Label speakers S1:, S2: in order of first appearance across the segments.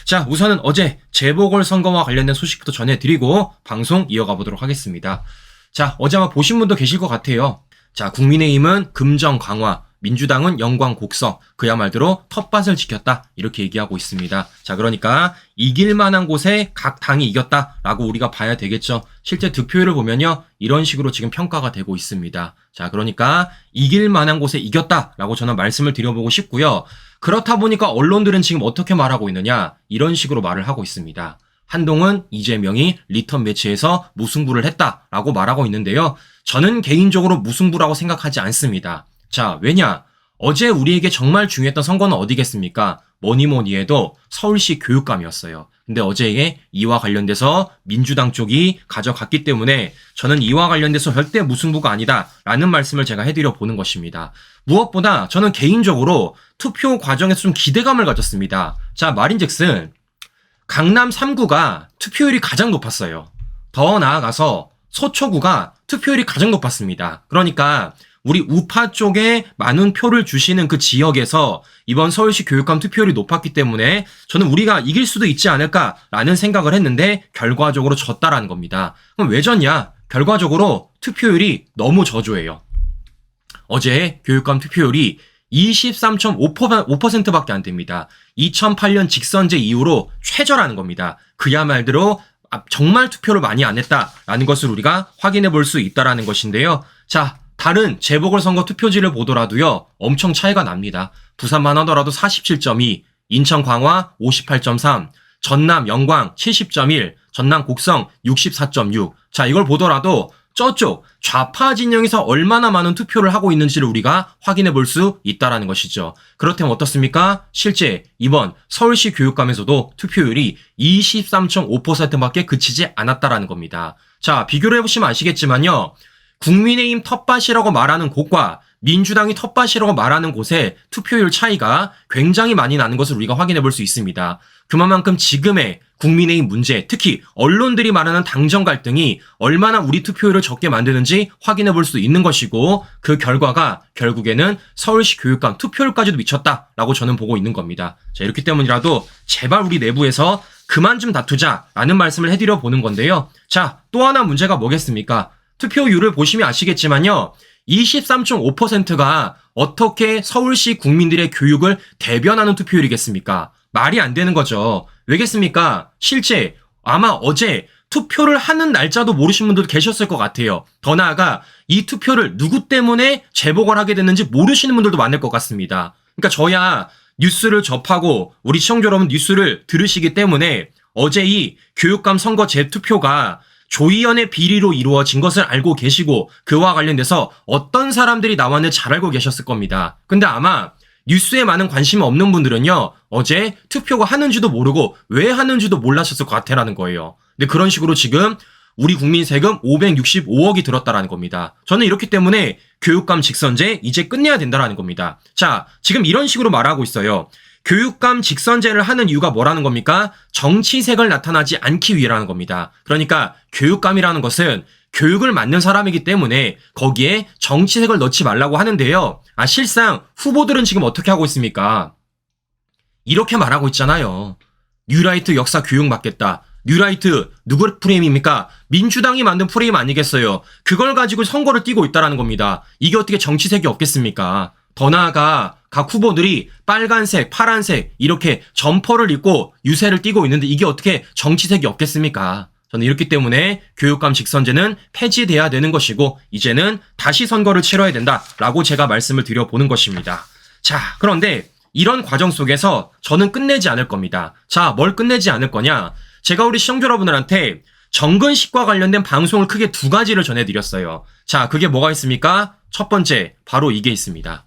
S1: 자, 우선은 어제 재보궐선거와 관련된 소식부터 전해드리고 방송 이어가 보도록 하겠습니다. 자, 어제 아마 보신 분도 계실 것 같아요. 자, 국민의힘은 금정 강화, 민주당은 영광 곡석, 그야말로 텃밭을 지켰다 이렇게 얘기하고 있습니다. 자, 그러니까 이길 만한 곳에 각 당이 이겼다라고 우리가 봐야 되겠죠. 실제 득표율을 보면요, 이런 식으로 지금 평가가 되고 있습니다. 자, 그러니까 이길 만한 곳에 이겼다라고 저는 말씀을 드려보고 싶고요. 그렇다 보니까 언론들은 지금 어떻게 말하고 있느냐, 이런 식으로 말을 하고 있습니다. 한동훈, 이재명이 리턴 매치에서 무승부를 했다라고 말하고 있는데요. 저는 개인적으로 무승부라고 생각하지 않습니다. 자, 왜냐? 어제 우리에게 정말 중요했던 선거는 어디겠습니까? 뭐니 해도 서울시 교육감이었어요. 근데 어제 이와 관련돼서 민주당 쪽이 가져갔기 때문에 저는 이와 관련돼서 절대 무승부가 아니다라는 말씀을 제가 해드려 보는 것입니다. 무엇보다 저는 개인적으로 투표 과정에서 좀 기대감을 가졌습니다. 자, 말인즉슨 강남 3구가 투표율이 가장 높았어요. 더 나아가서 서초구가 투표율이 가장 높았습니다. 그러니까 우리 우파 쪽에 많은 표를 주시는 그 지역에서 이번 서울시 교육감 투표율이 높았기 때문에 저는 우리가 이길 수도 있지 않을까라는 생각을 했는데 결과적으로 졌다라는 겁니다. 그럼 왜 졌냐? 결과적으로 투표율이 너무 저조해요. 어제 교육감 투표율이 23.5%밖에 안 됩니다. 2008년 직선제 이후로 최저라는 겁니다. 그야말로 정말 투표를 많이 안 했다라는 것을 우리가 확인해 볼 수 있다라는 것인데요. 자, 다른 재보궐선거 투표지를 보더라도요, 엄청 차이가 납니다. 부산만 하더라도 47.2, 인천 광화 58.3, 전남 영광 70.1, 전남 곡성 64.6. 자, 이걸 보더라도 저쪽 좌파 진영에서 얼마나 많은 투표를 하고 있는지를 우리가 확인해 볼 수 있다라는 것이죠. 그렇다면 어떻습니까? 실제 이번 서울시 교육감에서도 투표율이 23.5%밖에 그치지 않았다라는 겁니다. 자, 비교를 해보시면 아시겠지만요. 국민의힘 텃밭이라고 말하는 곳과 민주당이 텃밭이라고 말하는 곳의 투표율 차이가 굉장히 많이 나는 것을 우리가 확인해 볼 수 있습니다. 그만큼 지금의 국민의힘 문제, 특히 언론들이 말하는 당정 갈등이 얼마나 우리 투표율을 적게 만드는지 확인해 볼 수 있는 것이고, 그 결과가 결국에는 서울시 교육감 투표율까지도 미쳤다라고 저는 보고 있는 겁니다. 자, 이렇기 때문이라도 제발 우리 내부에서 그만 좀 다투자라는 말씀을 해드려 보는 건데요. 자, 또 하나 문제가 뭐겠습니까? 투표율을 보시면 아시겠지만요. 23.5%가 어떻게 서울시 국민들의 교육을 대변하는 투표율이겠습니까? 말이 안 되는 거죠. 왜겠습니까? 실제 아마 어제 투표를 하는 날짜도 모르신 분들도 계셨을 것 같아요. 더 나아가 이 투표를 누구 때문에 재보궐 하게 됐는지 모르시는 분들도 많을 것 같습니다. 그러니까 저야 뉴스를 접하고 우리 시청자 여러분 뉴스를 들으시기 때문에 어제 이 교육감 선거 재투표가 조의원의 비리로 이루어진 것을 알고 계시고 그와 관련돼서 어떤 사람들이 나왔는지 잘 알고 계셨을 겁니다. 근데 아마 뉴스에 많은 관심이 없는 분들은요, 어제 투표가 하는지도 모르고 왜 하는지도 몰라셨을 것 같아라는 거예요. 근데 그런 식으로 지금 우리 국민 세금 565억이 들었다라는 겁니다. 저는 이렇기 때문에 교육감 직선제 이제 끝내야 된다라는 겁니다. 자, 지금 이런 식으로 말하고 있어요. 교육감 직선제를 하는 이유가 뭐라는 겁니까? 정치색을 나타나지 않기 위해라는 겁니다. 그러니까 교육감이라는 것은 교육을 맡는 사람이기 때문에 거기에 정치색을 넣지 말라고 하는데요. 실상 후보들은 지금 어떻게 하고 있습니까? 이렇게 말하고 있잖아요. 뉴라이트 역사 교육 맡겠다. 뉴라이트 누구 프레임입니까? 민주당이 만든 프레임 아니겠어요? 그걸 가지고 선거를 뛰고 있다는 겁니다. 이게 어떻게 정치색이 없겠습니까? 더 나아가 각 후보들이 빨간색, 파란색 이렇게 점퍼를 입고 유세를 띠고 있는데 이게 어떻게 정치색이 없겠습니까? 저는 이렇기 때문에 교육감 직선제는 폐지돼야 되는 것이고 이제는 다시 선거를 치러야 된다라고 제가 말씀을 드려보는 것입니다. 자, 그런데 이런 과정 속에서 저는 끝내지 않을 겁니다. 자, 뭘 끝내지 않을 거냐? 제가 우리 시청자 여러분들한테 정근식과 관련된 방송을 크게 두 가지를 전해드렸어요. 자, 그게 뭐가 있습니까? 첫 번째, 바로 이게 있습니다.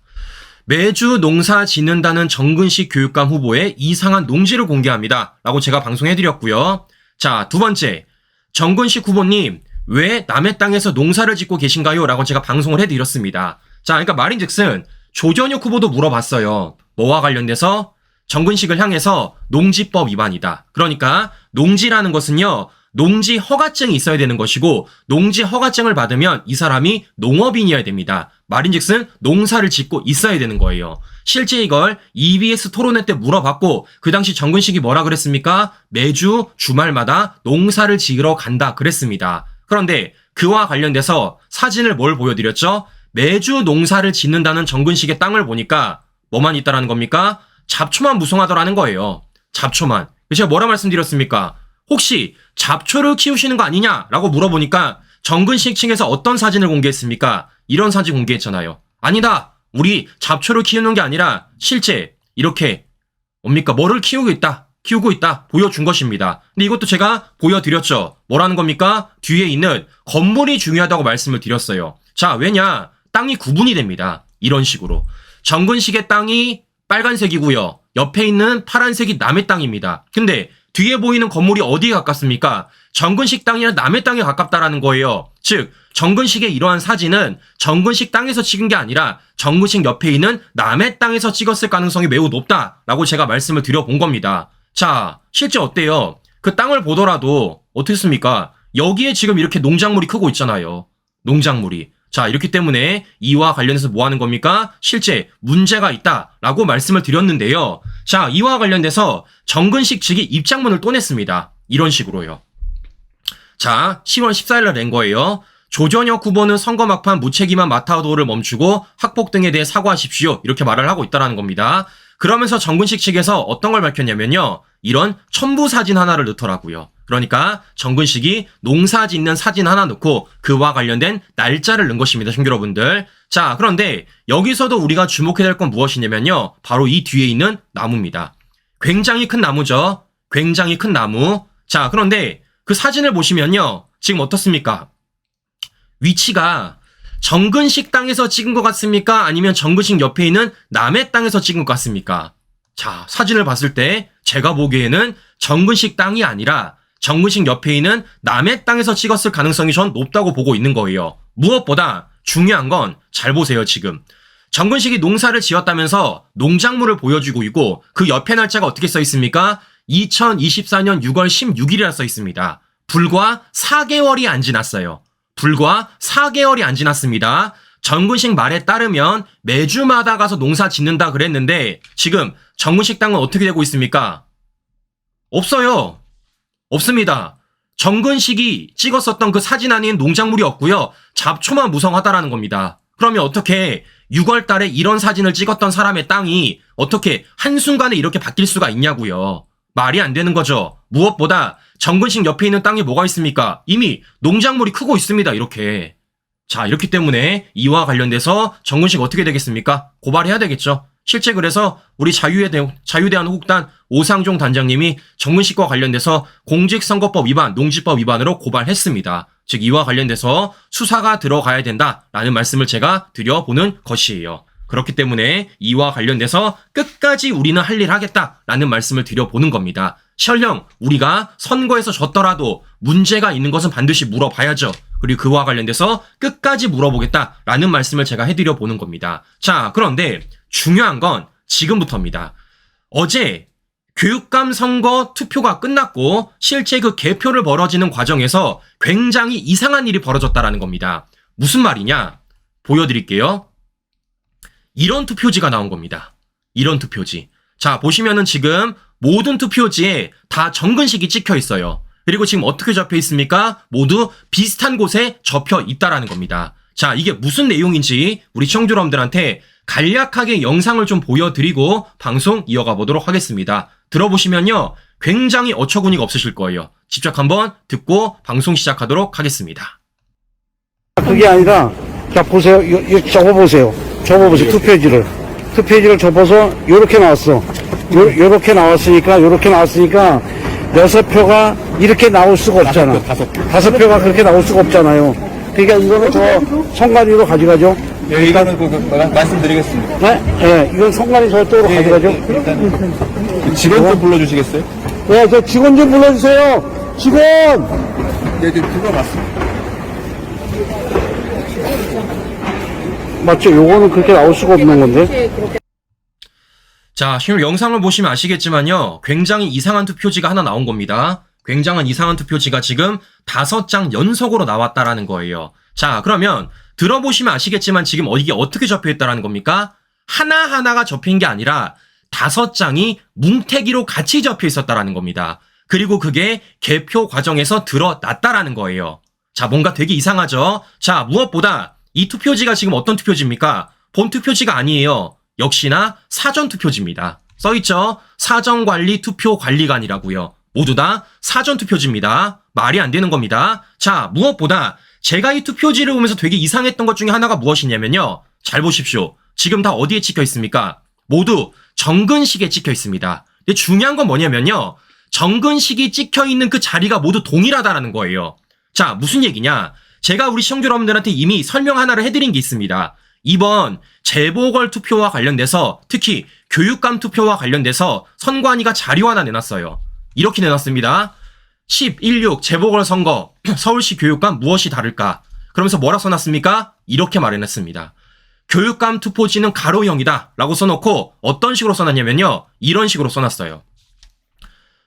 S1: 매주 농사 짓는다는 정근식 교육감 후보의 이상한 농지를 공개합니다. 라고 제가 방송해드렸고요. 자, 두 번째, 정근식 후보님 왜 남의 땅에서 농사를 짓고 계신가요? 라고 제가 방송을 해드렸습니다. 자, 그러니까 말인즉슨 조전혁 후보도 물어봤어요. 뭐와 관련돼서? 정근식을 향해서 농지법 위반이다. 그러니까 농지라는 것은요, 농지 허가증이 있어야 되는 것이고 농지 허가증을 받으면 이 사람이 농업인이어야 됩니다. 말인즉슨 농사를 짓고 있어야 되는 거예요. 실제 이걸 EBS 토론회 때 물어봤고 그 당시 정근식이 뭐라 그랬습니까? 매주 주말마다 농사를 지으러 간다 그랬습니다. 그런데 그와 관련돼서 사진을 뭘 보여드렸죠? 매주 농사를 짓는다는 정근식의 땅을 보니까 뭐만 있다라는 겁니까? 잡초만 무성하더라는 거예요. 잡초만. 제가 뭐라 말씀드렸습니까? 혹시 잡초를 키우시는 거 아니냐라고 물어보니까 정근식 층에서 어떤 사진을 공개했습니까? 이런 사진 공개했잖아요. 아니다. 우리 잡초를 키우는 게 아니라 실제 이렇게 뭡니까? 뭐를 키우고 있다 보여준 것입니다. 근데 이것도 제가 보여드렸죠. 뭐라는 겁니까? 뒤에 있는 건물이 중요하다고 말씀을 드렸어요. 자, 왜냐? 땅이 구분이 됩니다. 이런 식으로. 정근식의 땅이 빨간색이고요. 옆에 있는 파란색이 남의 땅입니다. 근데 뒤에 보이는 건물이 어디에 가깝습니까? 정근식 땅이랑 남의 땅에 가깝다라는 거예요. 즉 정근식의 이러한 사진은 정근식 땅에서 찍은 게 아니라 정근식 옆에 있는 남의 땅에서 찍었을 가능성이 매우 높다라고 제가 말씀을 드려본 겁니다. 자, 실제 어때요? 그 땅을 보더라도 어떻습니까? 여기에 지금 이렇게 농작물이 크고 있잖아요. 농작물이. 자, 이렇기 때문에 이와 관련해서 뭐 하는 겁니까? 실제 문제가 있다라고 말씀을 드렸는데요. 자, 이와 관련돼서 정근식 측이 입장문을 또 냈습니다. 이런 식으로요. 자, 10월 14일날 낸 거예요. 조전혁 후보는 선거 막판 무책임한 마타도를 멈추고 학폭 등에 대해 사과하십시오. 이렇게 말을 하고 있다는 겁니다. 그러면서 정근식 측에서 어떤 걸 밝혔냐면요. 이런 첨부 사진 하나를 넣더라고요. 그러니까 정근식이 농사 짓는 사진 하나 넣고 그와 관련된 날짜를 넣은 것입니다. 시청자 여러분들. 자, 그런데 여기서도 우리가 주목해야 될 건 무엇이냐면요. 바로 이 뒤에 있는 나무입니다. 굉장히 큰 나무죠. 굉장히 큰 나무. 자, 그런데 그 사진을 보시면요. 지금 어떻습니까? 위치가 정근식 땅에서 찍은 것 같습니까? 아니면 정근식 옆에 있는 남의 땅에서 찍은 것 같습니까? 자, 사진을 봤을 때 제가 보기에는 정근식 땅이 아니라 정근식 옆에 있는 남의 땅에서 찍었을 가능성이 전 높다고 보고 있는 거예요. 무엇보다 중요한 건 잘 보세요, 지금. 정근식이 농사를 지었다면서 농작물을 보여주고 있고 그 옆에 날짜가 어떻게 써 있습니까? 2024년 6월 16일이라 써 있습니다. 불과 4개월이 안 지났어요. 불과 4개월이 안 지났습니다. 정근식 말에 따르면 매주마다 가서 농사 짓는다 그랬는데 지금 정근식 땅은 어떻게 되고 있습니까? 없어요. 없습니다. 정근식이 찍었었던 그 사진 안에는 농작물이 없고요. 잡초만 무성하다라는 겁니다. 그러면 어떻게 6월 달에 이런 사진을 찍었던 사람의 땅이 어떻게 한순간에 이렇게 바뀔 수가 있냐고요. 말이 안 되는 거죠. 무엇보다 정근식 옆에 있는 땅에 뭐가 있습니까? 이미 농작물이 크고 있습니다. 이렇게. 자, 이렇기 때문에 이와 관련돼서 정근식 어떻게 되겠습니까? 고발해야 되겠죠. 실제 그래서 우리 자유대한호국단 오상종 단장님이 정근식과 관련돼서 공직선거법 위반, 농지법 위반으로 고발했습니다. 즉 이와 관련돼서 수사가 들어가야 된다라는 말씀을 제가 드려보는 것이에요. 그렇기 때문에 이와 관련돼서 끝까지 우리는 할 일 하겠다라는 말씀을 드려보는 겁니다. 설령 우리가 선거에서 졌더라도 문제가 있는 것은 반드시 물어봐야죠. 그리고 그와 관련돼서 끝까지 물어보겠다라는 말씀을 제가 해드려보는 겁니다. 자, 그런데 중요한 건 지금부터입니다. 어제 교육감 선거 투표가 끝났고 실제 그 개표를 벌어지는 과정에서 굉장히 이상한 일이 벌어졌다라는 겁니다. 무슨 말이냐? 보여드릴게요. 이런 투표지가 나온 겁니다. 이런 투표지. 자, 보시면은 지금 모든 투표지에 다 정근식이 찍혀 있어요. 그리고 지금 어떻게 접혀 있습니까? 모두 비슷한 곳에 접혀 있다라는 겁니다. 자, 이게 무슨 내용인지 우리 시청자 여러분들한테 간략하게 영상을 좀 보여드리고 방송 이어가 보도록 하겠습니다. 들어보시면요. 굉장히 어처구니가 없으실 거예요. 직접 한번 듣고 방송 시작하도록 하겠습니다.
S2: 그게 아니라, 자, 보세요. 이거 접어보세요. 접어보세요. 투표지를 접어서, 요렇게 나왔어. 요렇게 나왔으니까, 6표가 이렇게 나올 수가 없잖아. 5표가 그렇게 나올 수가 없잖아요. 그러니까 이거는 저 선관위로 가져가죠.
S3: 네, 이거는 말씀드리겠습니다.
S2: 네? 네, 이건 선관위 저쪽으로 가져가죠.
S3: 일단 직원 좀 불러주시겠어요?
S2: 네, 저 직원 좀 불러주세요. 직원!
S3: 네, 불러봤습니다.
S2: 맞죠? 요거는 그렇게 나올 수가 없는 건데.
S1: 자, 지금 영상을 보시면 아시겠지만요. 굉장히 이상한 투표지가 하나 나온 겁니다. 굉장한 이상한 투표지가 지금 5장 연속으로 나왔다라는 거예요. 자, 그러면 들어보시면 아시겠지만 지금 이게 어떻게 접혀있다라는 겁니까? 하나하나가 접힌 게 아니라 5장이 뭉태기로 같이 접혀 있었다라는 겁니다. 그리고 그게 개표 과정에서 드러났다라는 거예요. 자, 뭔가 되게 이상하죠? 자, 무엇보다 이 투표지가 지금 어떤 투표지입니까? 본 투표지가 아니에요. 역시나 사전 투표지입니다. 써있죠? 사전관리 투표관리관이라고요. 모두 다 사전 투표지입니다. 말이 안 되는 겁니다. 자, 무엇보다 제가 이 투표지를 보면서 되게 이상했던 것 중에 하나가 무엇이냐면요. 잘 보십시오. 지금 다 어디에 찍혀 있습니까? 모두 정근식에 찍혀 있습니다. 근데 중요한 건 뭐냐면요. 정근식이 찍혀 있는 그 자리가 모두 동일하다라는 거예요. 자, 무슨 얘기냐? 제가 우리 시청자 여러분들한테 이미 설명 하나를 해드린 게 있습니다. 이번 재보궐 투표와 관련돼서 특히 교육감 투표와 관련돼서 선관위가 자료 하나 내놨어요. 이렇게 내놨습니다. 10.16 재보궐선거 서울시 교육감 무엇이 다를까? 그러면서 뭐라 써놨습니까? 이렇게 말해놨습니다. 교육감 투표지는 가로형이다 라고 써놓고 어떤 식으로 써놨냐면요. 이런 식으로 써놨어요.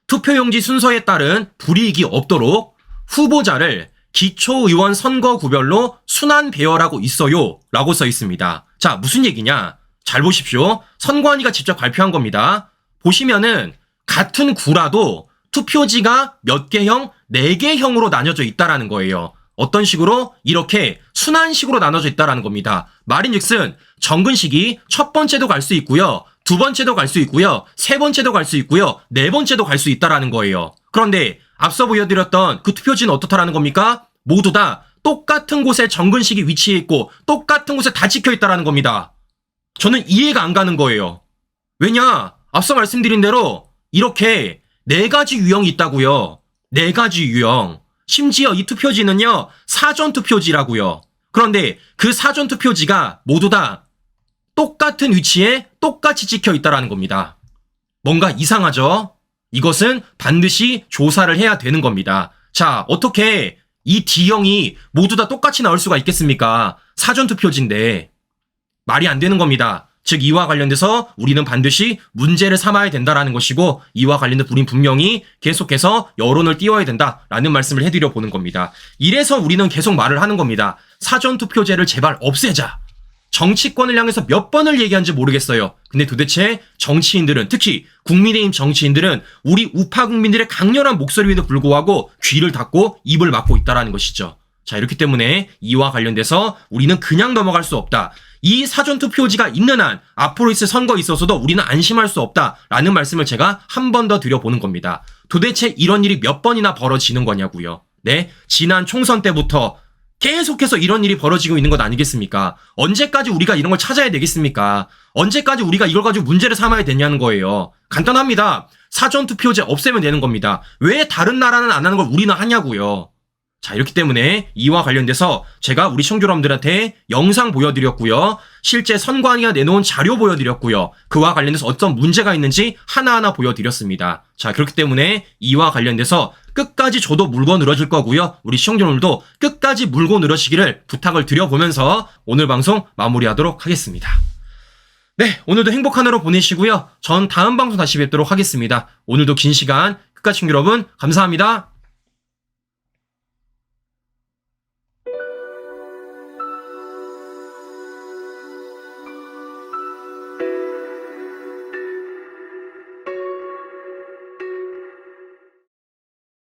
S1: 투표용지 순서에 따른 불이익이 없도록 후보자를 기초의원 선거구별로 순환 배열하고 있어요 라고 써 있습니다. 자, 무슨 얘기냐? 잘 보십시오. 선관위가 직접 발표한 겁니다. 보시면은 같은 구라도 투표지가 몇 개형, 4개형으로 나뉘어져 있다라는 거예요. 어떤 식으로? 이렇게 순환식으로 나눠져 있다라는 겁니다. 말인즉슨 정근식이 첫 번째도 갈 수 있고요. 두 번째도 갈 수 있고요. 세 번째도 갈 수 있고요. 네 번째도 갈 수 있다라는 거예요. 그런데 앞서 보여드렸던 그 투표지는 어떻다라는 겁니까? 모두 다 똑같은 곳에 정근식이 위치해 있고 똑같은 곳에 다 찍혀 있다라는 겁니다. 저는 이해가 안 가는 거예요. 왜냐? 앞서 말씀드린 대로 이렇게 4가지 유형이 있다고요. 4가지 유형. 심지어 이 투표지는요. 사전 투표지라고요. 그런데 그 사전 투표지가 모두 다 똑같은 위치에 똑같이 찍혀 있다라는 겁니다. 뭔가 이상하죠? 이것은 반드시 조사를 해야 되는 겁니다. 자, 어떻게 이 D형이 모두 다 똑같이 나올 수가 있겠습니까? 사전 투표지인데 말이 안 되는 겁니다. 즉 이와 관련돼서 우리는 반드시 문제를 삼아야 된다라는 것이고 이와 관련해서 우린 분명히 계속해서 여론을 띄워야 된다라는 말씀을 해드려 보는 겁니다. 이래서 우리는 계속 말을 하는 겁니다. 사전투표제를 제발 없애자. 정치권을 향해서 몇 번을 얘기한지 모르겠어요. 근데 도대체 정치인들은 특히 국민의힘 정치인들은 우리 우파 국민들의 강렬한 목소리에도 불구하고 귀를 닫고 입을 막고 있다라는 것이죠. 자, 이렇기 때문에 이와 관련돼서 우리는 그냥 넘어갈 수 없다. 이 사전투표지가 있는 한 앞으로 있을 선거에 있어서도 우리는 안심할 수 없다라는 말씀을 제가 한 번 더 드려보는 겁니다. 도대체 이런 일이 몇 번이나 벌어지는 거냐고요. 네, 지난 총선 때부터 계속해서 이런 일이 벌어지고 있는 것 아니겠습니까? 언제까지 우리가 이런 걸 찾아야 되겠습니까? 언제까지 우리가 이걸 가지고 문제를 삼아야 되냐는 거예요. 간단합니다. 사전투표제 없애면 되는 겁니다. 왜 다른 나라는 안 하는 걸 우리는 하냐고요. 자, 이렇기 때문에 이와 관련돼서 제가 우리 시청자 여러분들한테 영상 보여드렸고요. 실제 선관위가 내놓은 자료 보여드렸고요. 그와 관련돼서 어떤 문제가 있는지 하나하나 보여드렸습니다. 자, 그렇기 때문에 이와 관련돼서 끝까지 저도 물고 늘어질 거고요. 우리 시청자 여러분들도 끝까지 물고 늘어지기를 부탁을 드려보면서 오늘 방송 마무리하도록 하겠습니다. 네, 오늘도 행복한 하루 보내시고요. 전 다음 방송 다시 뵙도록 하겠습니다. 오늘도 긴 시간 끝까지 시청자 여러분 감사합니다.